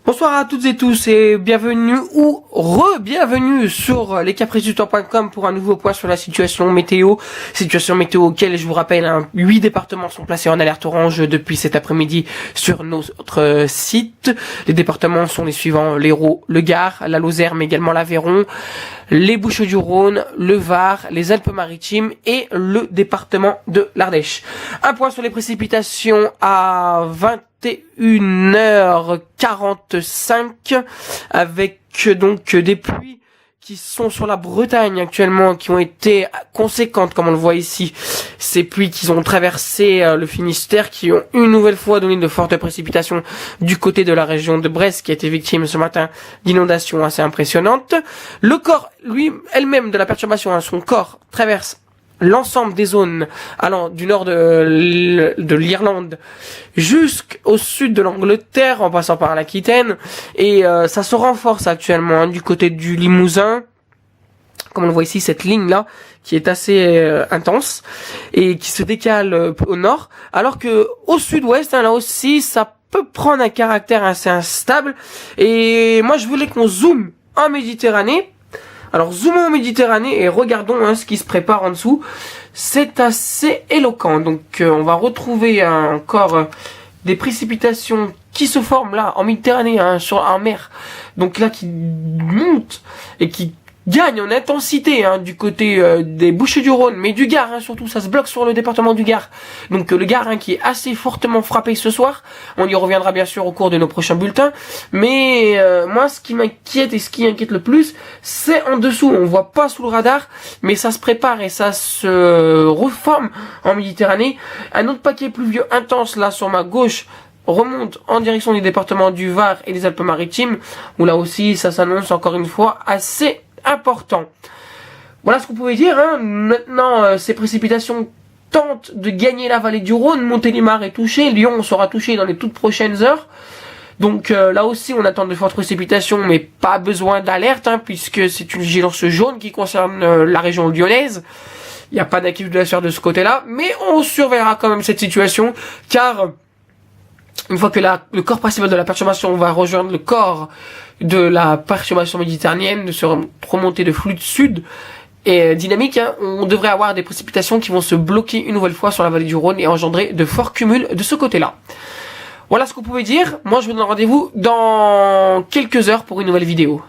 Bonsoir à toutes et tous et bienvenue ou re-bienvenue sur lescapricesdutemps.com pour un nouveau point sur la situation météo auquel je vous rappelle 8 départements sont placés en alerte orange depuis cet après-midi sur notre site. Les départements sont les suivants: l'Hérault, le Gard, la Lozère mais également l'Aveyron, les Bouches-du-Rhône, le Var, les Alpes-Maritimes et le département de l'Ardèche. Un point sur les précipitations à 21h45 avec donc des pluies qui sont sur la Bretagne actuellement, qui ont été conséquentes comme on le voit ici. Ces pluies qui ont traversé le Finistère, qui ont une nouvelle fois donné de fortes précipitations du côté de la région de Brest, qui a été victime ce matin d'inondations assez impressionnantes. Le corps, elle-même de la perturbation, son corps traverse l'ensemble des zones allant du nord de l'Irlande jusqu'au sud de l'Angleterre en passant par l'Aquitaine, et ça se renforce actuellement du côté du Limousin, comme on le voit ici, cette ligne là qui est assez intense et qui se décale au nord, alors que au sud-ouest là aussi ça peut prendre un caractère assez instable. Et moi je voulais qu'on zoome en Méditerranée. Alors zoomons en Méditerranée et regardons ce qui se prépare en dessous. C'est assez éloquent. Donc on va retrouver encore des précipitations qui se forment là en Méditerranée, en mer. Donc là qui montent et qui gagnent en intensité du côté des Bouches-du-Rhône, mais du Gard surtout. Ça se bloque sur le département du Gard. Donc le Gard qui est assez fortement frappé ce soir. On y reviendra bien sûr au cours de nos prochains bulletins. Mais moi ce qui m'inquiète et ce qui inquiète le plus, c'est en dessous. On voit pas sous le radar, mais ça se prépare et ça se reforme en Méditerranée. Un autre paquet pluvieux intense là sur ma gauche remonte en direction des départements du Var et des Alpes-Maritimes, où là aussi ça s'annonce encore une fois assez important. Voilà ce qu'on pouvait dire. Maintenant, ces précipitations tentent de gagner la vallée du Rhône. Montélimar est touché, Lyon sera touché dans les toutes prochaines heures. Donc là aussi on attend de fortes précipitations, mais pas besoin d'alerte puisque c'est une vigilance jaune qui concerne la région lyonnaise. Il n'y a pas d'inquiétude à se faire de ce côté-là, mais on surveillera quand même cette situation, car une fois que le corps principal de la perturbation va rejoindre le corps de la perturbation méditerranéenne, de se remonter de flux de sud et dynamique, on devrait avoir des précipitations qui vont se bloquer une nouvelle fois sur la vallée du Rhône et engendrer de forts cumuls de ce côté-là. Voilà ce qu'on pouvait dire. Moi je vous donne rendez-vous dans quelques heures pour une nouvelle vidéo.